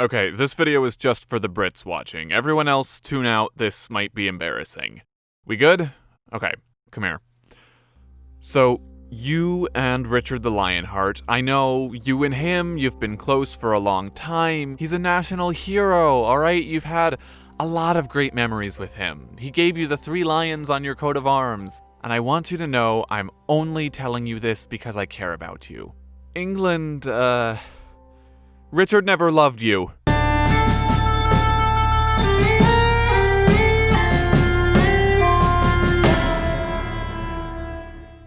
Okay, this video is just for the Brits watching. Everyone else, tune out. This might be embarrassing. We good? Okay, come here. So, you and Richard the Lionheart, I know you and him, you've been close for a long time. He's a national hero, alright? You've had a lot of great memories with him. He gave you the 3 lions on your coat of arms. And I want you to know I'm only telling you this because I care about you. England, Richard never loved you.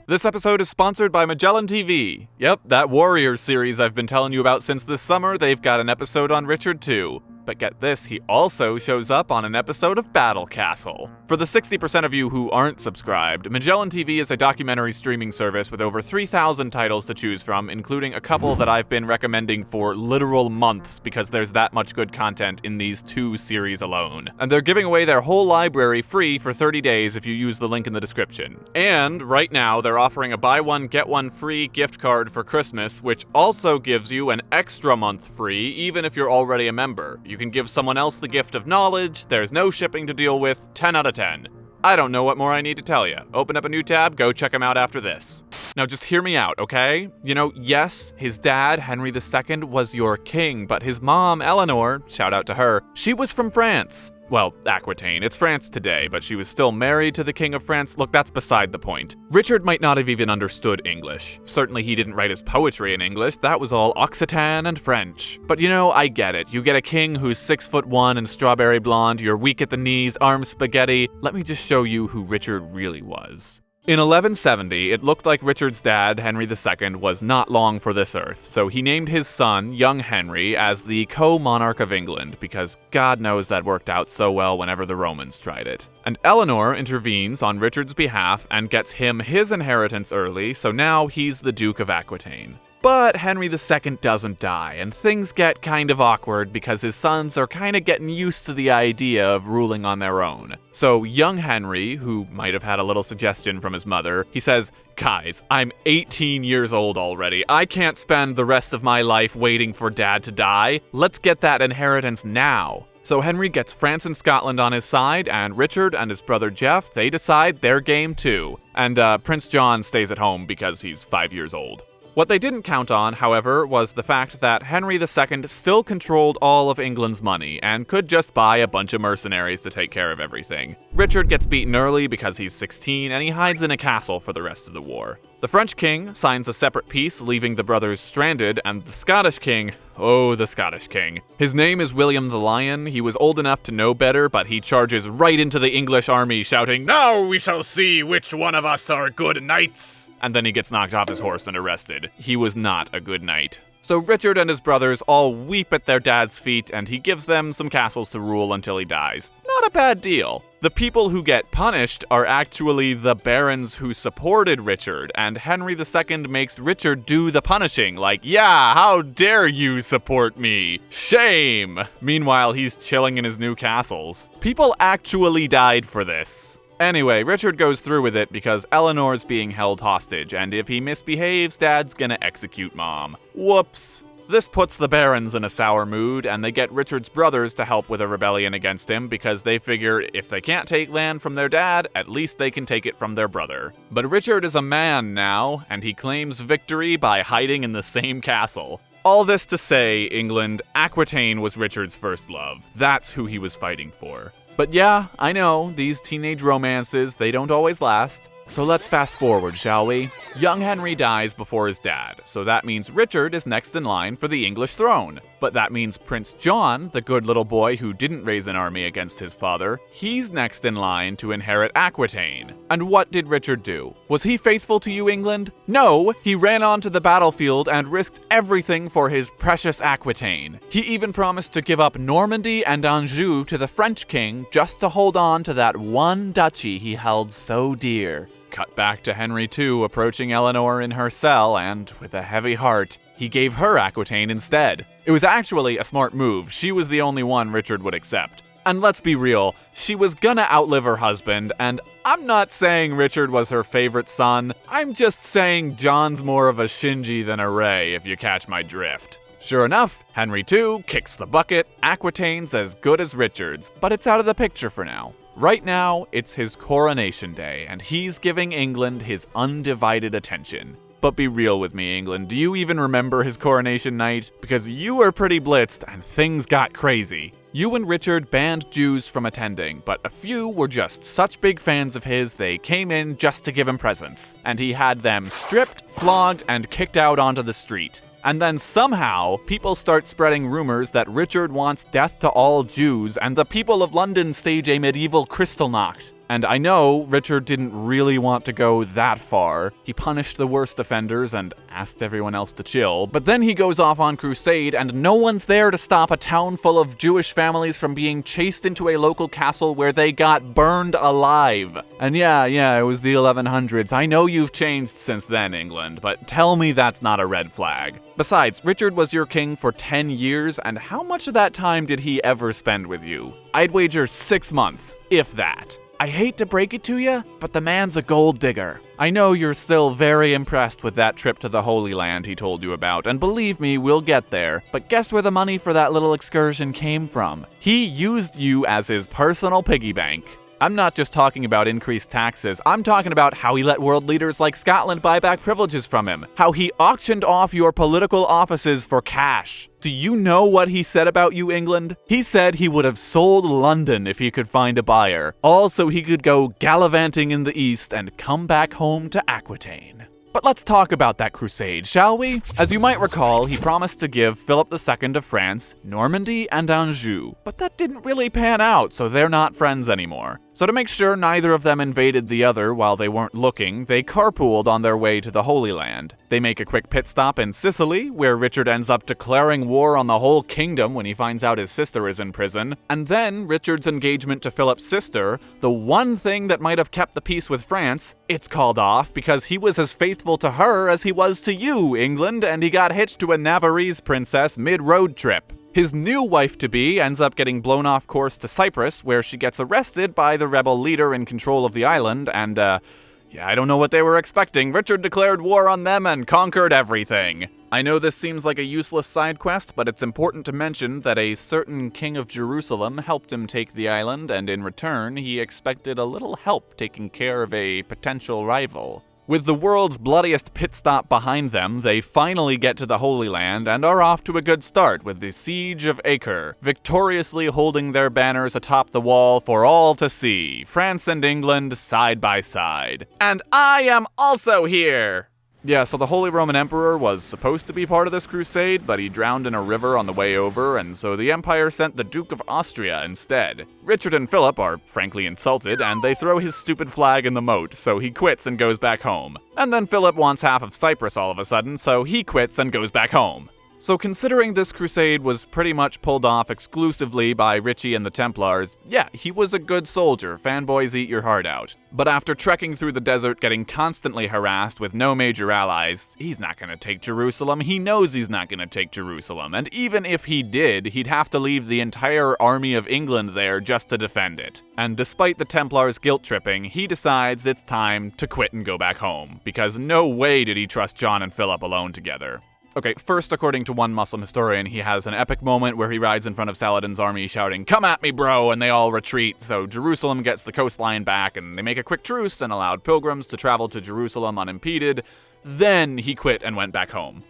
This episode is sponsored by Magellan TV. Yep, that Warriors series I've been telling you about since this summer, they've got an episode on Richard too. But get this, he also shows up on an episode of Battle Castle. For the 60% of you who aren't subscribed, Magellan TV is a documentary streaming service with over 3,000 titles to choose from, including a couple that I've been recommending for literal months because there's that much good content in these 2 series alone. And they're giving away their whole library free for 30 days if you use the link in the description. And right now, they're offering a buy one, get one free gift card for Christmas, which also gives you an extra month free, even if you're already a member. You can give someone else the gift of knowledge, there's no shipping to deal with, 10 out of 10. I don't know what more I need to tell you. Open up a new tab, go check them out after this. Now just hear me out, okay? You know, yes, his dad, Henry II, was your king, but his mom, Eleanor, shout out to her, she was from France. Well, Aquitaine. It's France today, but she was still married to the King of France. Look, that's beside the point. Richard might not have even understood English. Certainly he didn't write his poetry in English. That was all Occitan and French. But you know, I get it. You get a king who's 6'1" and strawberry blonde, you're weak at the knees, arms spaghetti. Let me just show you who Richard really was. In 1170, it looked like Richard's dad, Henry II, was not long for this earth, so he named his son, young Henry, as the co-monarch of England, because God knows that worked out so well whenever the Romans tried it. And Eleanor intervenes on Richard's behalf and gets him his inheritance early, so now he's the Duke of Aquitaine. But Henry II doesn't die, and things get kind of awkward because his sons are kind of getting used to the idea of ruling on their own. So young Henry, who might have had a little suggestion from his mother, he says, "Guys, I'm 18 years old already. I can't spend the rest of my life waiting for Dad to die. Let's get that inheritance now." So Henry gets France and Scotland on his side, and Richard and his brother Jeff, they decide they're game too. And Prince John stays at home because he's 5 years old. What they didn't count on, however, was the fact that Henry II still controlled all of England's money and could just buy a bunch of mercenaries to take care of everything. Richard gets beaten early because he's 16 and he hides in a castle for the rest of the war. The French king signs a separate peace, leaving the brothers stranded, and the Scottish king, oh, the Scottish king. His name is William the Lion. He was old enough to know better, but he charges right into the English army, shouting, "Now we shall see which one of us are good knights." And then he gets knocked off his horse and arrested. He was not a good knight. So Richard and his brothers all weep at their dad's feet, and he gives them some castles to rule until he dies. Not a bad deal. The people who get punished are actually the barons who supported Richard, and Henry II makes Richard do the punishing, like, "Yeah, how dare you support me? Shame!" Meanwhile, he's chilling in his new castles. People actually died for this. Anyway, Richard goes through with it because Eleanor's being held hostage, and if he misbehaves, Dad's gonna execute Mom. Whoops. This puts the barons in a sour mood, and they get Richard's brothers to help with a rebellion against him because they figure if they can't take land from their dad, at least they can take it from their brother. But Richard is a man now, and he claims victory by hiding in the same castle. All this to say, England, Aquitaine was Richard's first love. That's who he was fighting for. But yeah, I know, these teenage romances, they don't always last. So let's fast forward, shall we? Young Henry dies before his dad, so that means Richard is next in line for the English throne. But that means Prince John, the good little boy who didn't raise an army against his father, he's next in line to inherit Aquitaine. And what did Richard do? Was he faithful to you, England? No, he ran onto the battlefield and risked everything for his precious Aquitaine. He even promised to give up Normandy and Anjou to the French king just to hold on to that one duchy he held so dear. Cut back to Henry II approaching Eleanor in her cell, and with a heavy heart, he gave her Aquitaine instead. It was actually a smart move. She was the only one Richard would accept. And let's be real, she was gonna outlive her husband, and I'm not saying Richard was her favorite son. I'm just saying John's more of a Shinji than a Rey, if you catch my drift. Sure enough, Henry II kicks the bucket, Aquitaine's as good as Richard's, but it's out of the picture for now. Right now, it's his coronation day, and he's giving England his undivided attention. But be real with me, England, do you even remember his coronation night? Because you were pretty blitzed, and things got crazy. You and Richard banned Jews from attending, but a few were just such big fans of his they came in just to give him presents, and he had them stripped, flogged, and kicked out onto the street. And then somehow, people start spreading rumors that Richard wants death to all Jews, and the people of London stage a medieval Kristallnacht. And I know Richard didn't really want to go that far. He punished the worst offenders and asked everyone else to chill, but then he goes off on crusade and no one's there to stop a town full of Jewish families from being chased into a local castle where they got burned alive. And yeah, it was the 1100s. I know you've changed since then, England, but tell me that's not a red flag. Besides, Richard was your king for 10 years, and how much of that time did he ever spend with you? I'd wager 6 months, if that. I hate to break it to you, but the man's a gold digger. I know you're still very impressed with that trip to the Holy Land he told you about, and believe me, we'll get there. But guess where the money for that little excursion came from? He used you as his personal piggy bank. I'm not just talking about increased taxes, I'm talking about how he let world leaders like Scotland buy back privileges from him, how he auctioned off your political offices for cash. Do you know what he said about you, England? He said he would have sold London if he could find a buyer, all so he could go gallivanting in the east and come back home to Aquitaine. But let's talk about that crusade, shall we? As you might recall, he promised to give Philip II of France Normandy and Anjou, but that didn't really pan out, so they're not friends anymore. So to make sure neither of them invaded the other while they weren't looking, they carpooled on their way to the Holy Land. They make a quick pit stop in Sicily, where Richard ends up declaring war on the whole kingdom when he finds out his sister is in prison. And then Richard's engagement to Philip's sister, the one thing that might have kept the peace with France, it's called off because he was as faithful to her as he was to you, England, and he got hitched to a Navarrese princess mid-road trip. His new wife-to-be ends up getting blown off course to Cyprus, where she gets arrested by the rebel leader in control of the island, and, I don't know what they were expecting. Richard declared war on them and conquered everything. I know this seems like a useless side quest, but it's important to mention that a certain king of Jerusalem helped him take the island, and in return, he expected a little help taking care of a potential rival. With the world's bloodiest pit stop behind them, they finally get to the Holy Land and are off to a good start with the Siege of Acre, victoriously holding their banners atop the wall for all to see, France and England side by side. And I am also here! Yeah, so the Holy Roman Emperor was supposed to be part of this crusade, but he drowned in a river on the way over, and so the Empire sent the Duke of Austria instead. Richard and Philip are frankly insulted, and they throw his stupid flag in the moat, so he quits and goes back home. And then Philip wants half of Cyprus all of a sudden, so he quits and goes back home. So considering this crusade was pretty much pulled off exclusively by Richie and the Templars, yeah, he was a good soldier, fanboys eat your heart out. But after trekking through the desert getting constantly harassed with no major allies, he's not gonna take Jerusalem, he knows he's not gonna take Jerusalem, and even if he did, he'd have to leave the entire army of England there just to defend it. And despite the Templars guilt-tripping, he decides it's time to quit and go back home, because no way did he trust John and Philip alone together. Okay, first, according to one Muslim historian, he has an epic moment where he rides in front of Saladin's army shouting, "Come at me, bro!" and they all retreat, so Jerusalem gets the coastline back, and they make a quick truce and allowed pilgrims to travel to Jerusalem unimpeded. Then he quit and went back home.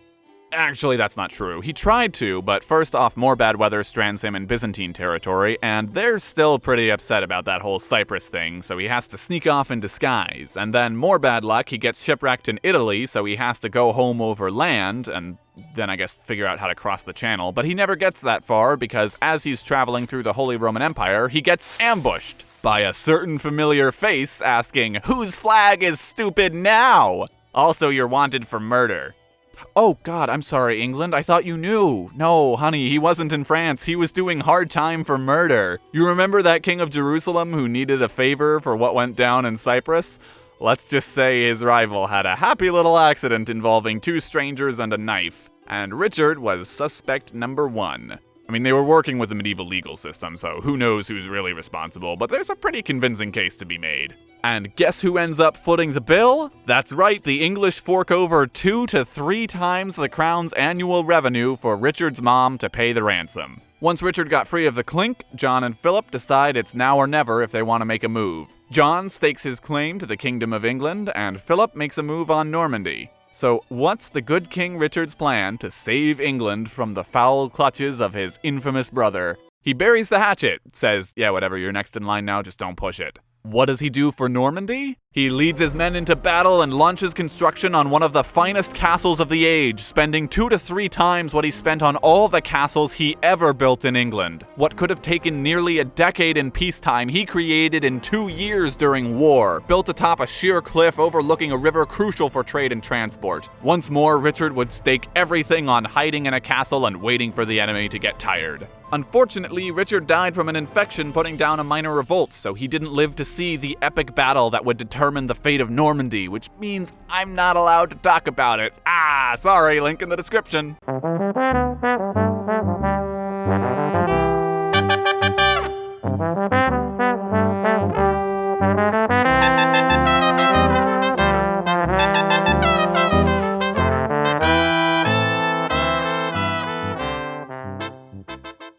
Actually, that's not true. He tried to, but first off, more bad weather strands him in Byzantine territory, and they're still pretty upset about that whole Cyprus thing, so he has to sneak off in disguise. And then, more bad luck, he gets shipwrecked in Italy, so he has to go home over land, and then I guess figure out how to cross the channel. But he never gets that far, because as he's traveling through the Holy Roman Empire, he gets ambushed by a certain familiar face asking, "Whose flag is stupid now?" Also, you're wanted for murder. Oh god, I'm sorry, England, I thought you knew. No, honey, he wasn't in France, he was doing hard time for murder. You remember that king of Jerusalem who needed a favor for what went down in Cyprus? Let's just say his rival had a happy little accident involving two strangers and a knife, and Richard was suspect number one. I mean, they were working with the medieval legal system, so who knows who's really responsible, but there's a pretty convincing case to be made. And guess who ends up footing the bill? That's right, the English fork over 2 to 3 times the crown's annual revenue for Richard's mom to pay the ransom. Once Richard got free of the clink, John and Philip decide it's now or never if they want to make a move. John stakes his claim to the Kingdom of England, and Philip makes a move on Normandy. So what's the good King Richard's plan to save England from the foul clutches of his infamous brother? He buries the hatchet, says, yeah, whatever, you're next in line now, just don't push it. What does he do for Normandy? He leads his men into battle and launches construction on one of the finest castles of the age, spending 2 to 3 times what he spent on all the castles he ever built in England. What could have taken nearly a decade in peacetime, he created in 2 years during war, built atop a sheer cliff overlooking a river crucial for trade and transport. Once more, Richard would stake everything on hiding in a castle and waiting for the enemy to get tired. Unfortunately, Richard died from an infection putting down a minor revolt, so he didn't live to see the epic battle that would determine the fate of Normandy, which means I'm not allowed to talk about it. Sorry, link in the description.